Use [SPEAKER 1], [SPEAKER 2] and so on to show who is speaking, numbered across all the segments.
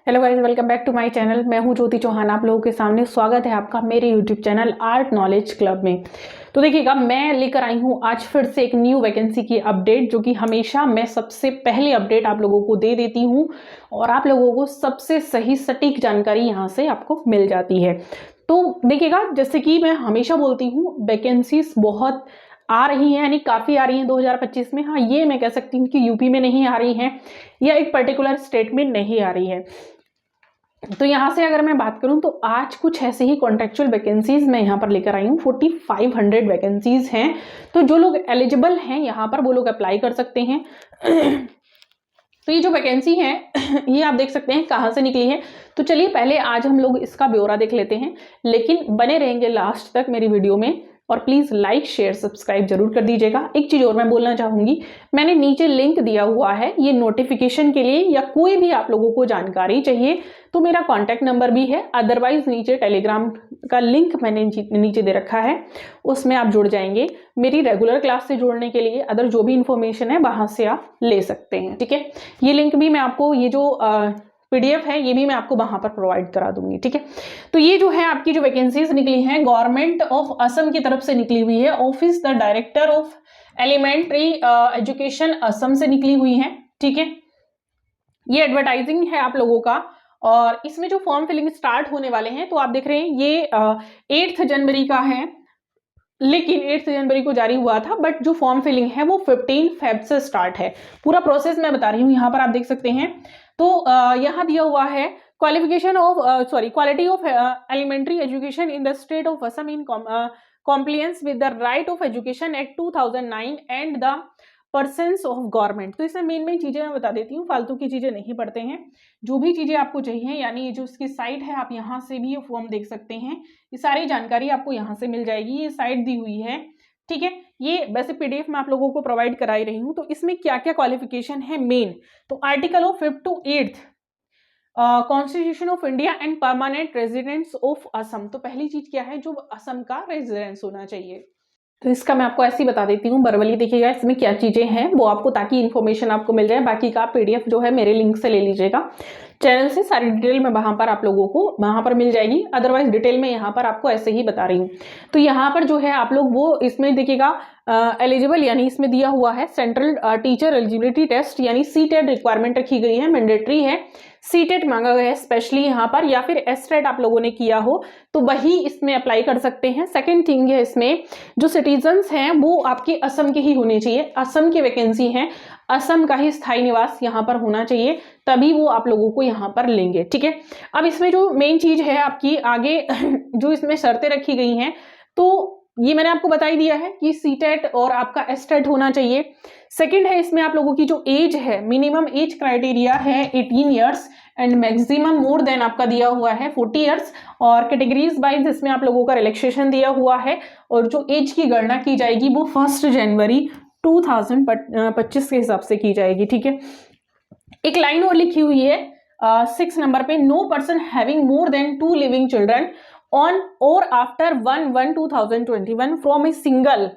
[SPEAKER 1] Hello guys, welcome back to my channel. मैं हूं ज्योति चौहान। आप लोगों के सामने स्वागत है आपका मेरे YouTube channel art knowledge club में। तो देखिएगा, मैं लेकर आई हूं आज फिर से एक न्यू वैकेंसी की अपडेट, जो कि हमेशा मैं सबसे पहले अपडेट आप लोगों को दे देती हूं और आप लोगों को सबसे सही सटीक जानकारी यहां से आपको मिल जाती है। तो देखिएगा, जैसे कि मैं हमेशा बोलती हूँ, वैकेंसीज बहुत आ रही हैं, यानी काफ़ी आ रही हैं 2025 में। हाँ, ये मैं कह सकती हूँ कि यूपी में नहीं आ रही हैं या एक पर्टिकुलर स्टेट में नहीं आ रही है। तो यहाँ से अगर मैं बात करूँ तो आज कुछ ऐसे ही कॉन्ट्रेक्चुअल वैकेंसीज मैं यहाँ पर लेकर आई हूँ। 4500 वैकेंसीज हैं। तो जो लोग एलिजिबल हैं यहाँ पर, वो लोग अप्लाई कर सकते हैं। तो ये जो वैकेंसी है ये आप देख सकते हैं कहाँ से निकली है। तो चलिए पहले आज हम लोग इसका ब्यौरा देख लेते हैं, लेकिन बने रहेंगे लास्ट तक मेरी वीडियो में। और प्लीज़ लाइक शेयर सब्सक्राइब जरूर कर दीजिएगा। एक चीज़ और मैं बोलना चाहूँगी, मैंने नीचे लिंक दिया हुआ है ये नोटिफिकेशन के लिए, या कोई भी आप लोगों को जानकारी चाहिए तो मेरा कॉन्टैक्ट नंबर भी है। अदरवाइज नीचे टेलीग्राम का लिंक मैंने नीचे दे रखा है, उसमें आप जुड़ जाएंगे। मेरी रेगुलर क्लास से जुड़ने के लिए अदर जो भी इंफॉर्मेशन है वहाँ से आप ले सकते हैं, ठीक है। ये लिंक भी मैं आपको, ये जो PDF है ये भी मैं आपको वहां पर प्रोवाइड करा दूंगी, ठीक है। तो ये जो है आपकी जो वैकेंसीज निकली हैं गवर्नमेंट ऑफ असम की तरफ से निकली हुई है। Office the director of elementary education Assam से निकली हुई है, ठीक है। ये एडवर्टाइजिंग है आप लोगों का, और इसमें जो फॉर्म फिलिंग स्टार्ट होने वाले हैं तो आप देख रहे हैं ये 8 जनवरी का है, लेकिन 8 जनवरी को जारी हुआ था, बट जो फॉर्म फिलिंग है वो 15 फेब से स्टार्ट है। पूरा प्रोसेस मैं बता रही हूँ, यहाँ पर आप देख सकते हैं। तो यहाँ दिया हुआ है qualification of quality of elementary education in the state of Assam in compliance with the right of education act 2009 and the persons of government. तो इसमें मेन चीजें मैं बता देती हूँ, फालतू की चीजें नहीं पढ़ते हैं। जो भी चीजें आपको चाहिए, यानी जो इसकी साइट है आप यहाँ से भी ये फॉर्म देख सकते हैं, ये सारी जानकारी आपको यहाँ से मिल जाएगी। ये साइट दी हुई है, ठीक है। ये वैसे PDF मैं आप लोगों को प्रोवाइड कराई रही हूँ। तो इसमें क्या क्या क्वालिफिकेशन है मेन, तो article of 5th to 8th constitution of India and permanent residents of Assam. तो पहली चीज क्या है, जो असम का रेजिडेंस होना चाहिए। तो इसका मैं आपको ऐसे ही बता देती हूँ, बर्बली देखिएगा इसमें क्या चीजें हैं वो आपको, ताकि इन्फॉर्मेशन आपको मिल जाए। बाकी का PDF जो है मेरे लिंक से ले लीजिएगा चैनल से, सारी डिटेल में वहां पर आप लोगों को वहां पर मिल जाएगी। अदरवाइज डिटेल में यहाँ पर आपको ऐसे ही बता रही हूँ। तो यहाँ पर जो है आप लोग वो इसमें देखिएगा एलिजिबल, यानी इसमें दिया हुआ है सेंट्रल टीचर एलिजिबिलिटी टेस्ट, यानी CTET रिक्वायरमेंट रखी गई है, मैंडेटरी है। CTET मांगा गया है स्पेशली यहाँ पर, या फिर STET आप लोगों ने किया हो तो वही इसमें अप्लाई कर सकते हैं। सेकेंड थिंग है, इसमें जो सिटीजन्स हैं वो आपके असम के ही होने चाहिए। असम की वैकेंसी है, असम का ही स्थायी निवास यहाँ पर होना चाहिए, तभी वो आप लोगों को यहाँ पर लेंगे, ठीक है। अब इसमें जो मेन चीज है आपकी आगे जो इसमें शर्तें रखी गई हैं, तो ये मैंने आपको बता ही दिया है कि CTET और आपका STET होना चाहिए। सेकंड है, इसमें आप लोगों की जो एज है, मिनिमम एज क्राइटेरिया है 18 years and maximum more than आपका दिया हुआ है 40 ईयर्स। और कैटेगरीज वाइज इसमें आप लोगों का रिलैक्सेशन दिया हुआ है, और जो एज की गणना की जाएगी वो 1 जनवरी 2025 के हिसाब से की जाएगी, ठीक है। एक लाइन और लिखी हुई है 6 नंबर पे, no person having more than 2 living children on or after 1/1/2021 from a single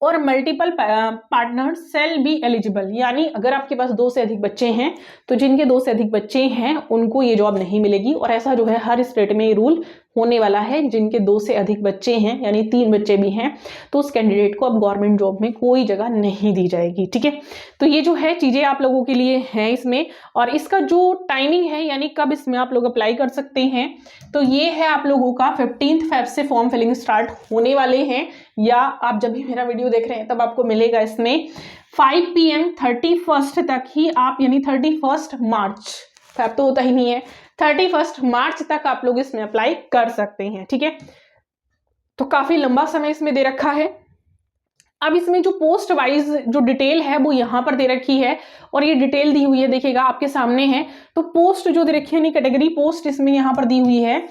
[SPEAKER 1] or multiple partner shall be eligible. यानी अगर आपके पास 2 से अधिक बच्चे हैं, तो जिनके 2 से अधिक बच्चे हैं उनको ये जॉब नहीं मिलेगी। और ऐसा जो है हर स्टेट में ये रूल होने वाला है, जिनके 2 से अधिक बच्चे हैं, यानी 3 बच्चे भी हैं, तो उस कैंडिडेट को अब गवर्नमेंट जॉब में कोई जगह नहीं दी जाएगी, ठीक है। तो ये जो है चीजें आप लोगों के लिए हैं इसमें। और इसका जो टाइमिंग है, यानी कब इसमें आप लोग अप्लाई कर सकते हैं, तो ये है आप लोगों का 15 फेब से फॉर्म फिलिंग स्टार्ट होने वाले हैं, या आप जब भी मेरा वीडियो देख रहे हैं तब आपको मिलेगा इसमें 5 PM 31 तक ही आप, यानी 31 मार्च, फेब तो होता ही नहीं है, 31 मार्च तक आप लोग इसमें अप्लाई कर सकते हैं, ठीक है। तो काफी लंबा समय इसमें दे रखा है। अब इसमें जो पोस्ट वाइज जो डिटेल है वो यहाँ पर दे रखी है, और ये डिटेल दी हुई है, देखिएगा आपके सामने है। तो पोस्ट जो दे रखी है, यानी कैटेगरी पोस्ट इसमें यहाँ पर दी हुई है,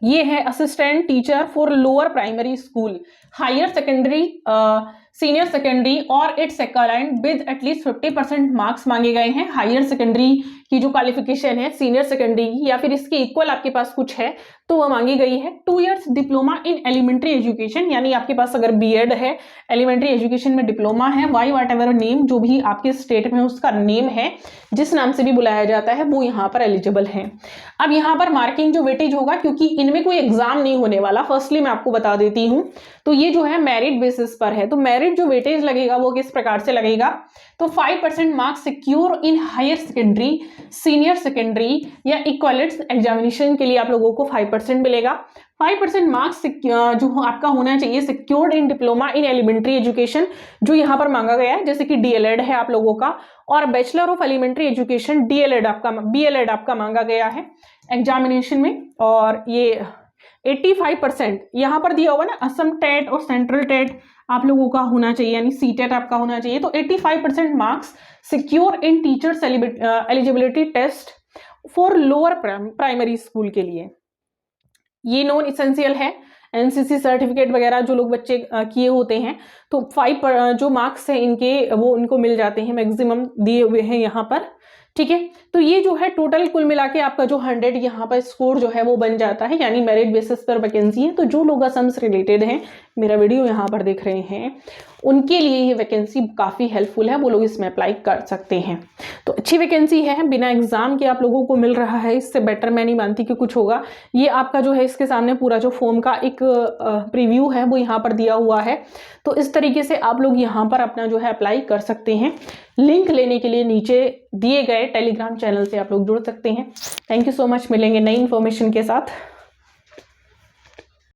[SPEAKER 1] ये है assistant teacher for lower primary school, higher secondary, senior secondary और it's equivalent with at least 50% marks मांगे गए हैं। हायर सेकेंडरी की जो क्वालिफिकेशन है सीनियर सेकेंडरी की, या फिर इसके इक्वल आपके पास कुछ है, तो वो मांगी गई है 2 years diploma in elementary education, यानी आपके पास अगर बीएड है, एलिमेंट्री एजुकेशन में डिप्लोमा है, वाई वाट एवर नेम, जो भी आपके स्टेट में उसका नेम है, जिस नाम से भी बुलाया जाता है, वो यहाँ पर एलिजिबल है। अब यहाँ पर मार्किंग जो वेटेज होगा, क्योंकि इनमें कोई एग्जाम नहीं होने वाला, फर्स्टली मैं आपको बता देती हूँ, तो ये जो है मेरिट बेसिस पर है। तो मेरिट जो वेटेज लगेगा वो किस प्रकार से लगेगा, तो 5% marks secure in higher secondary, senior secondary या इक्वलेट्स एग्जामिनेशन के लिए आप लोगों को 5% मिलेगा। 5% मार्क्स जो आपका होना चाहिए secured in diploma in elementary education, जो यहाँ पर मांगा गया है, जैसे कि डीएलएड है आप लोगों का, और bachelor of elementary education DElEd आपका, बीएलएड आपका मांगा गया है एग्जामिनेशन में। और ये 85% यहाँ पर दिया होगा ना, असम टेट और सेंट्रल टेट आप लोगों का होना चाहिए, यानी सी टेट आपका होना चाहिए। तो 85% marks secure in teachers eligibility test for lower primary school के लिए, ये नॉन इसेंशियल है। एनसीसी सर्टिफिकेट वगैरह जो लोग बच्चे किए होते हैं, तो 5 जो मार्क्स हैं इनके, वो इनको मिल जाते हैं, मैक्सिमम दिए हुए हैं यहाँ पर, ठीक है। तो ये जो है टोटल कुल मिला के आपका जो 100 यहाँ पर स्कोर जो है वो बन जाता है, यानी मेरिट बेसिस पर वैकेंसी है। तो जो लोग असम से रिलेटेड हैं, मेरा वीडियो यहाँ पर देख रहे हैं, उनके लिए ये वैकेंसी काफ़ी हेल्पफुल है, वो लोग इसमें अप्लाई कर सकते हैं। तो अच्छी वैकेंसी है, बिना एग्जाम के आप लोगों को मिल रहा है, इससे बेटर मैं नहीं मानती कि कुछ होगा। ये आपका जो है इसके सामने पूरा जो फॉर्म का एक प्रीव्यू है वो यहाँ पर दिया हुआ है। तो इस तरीके से आप लोग यहाँ पर अपना जो है अप्लाई कर सकते हैं। लिंक लेने के लिए नीचे दिए गए टेलीग्राम चैनल से आप लोग जुड़ सकते हैं। थैंक यू सो मच, मिलेंगे नई इन्फॉर्मेशन के साथ।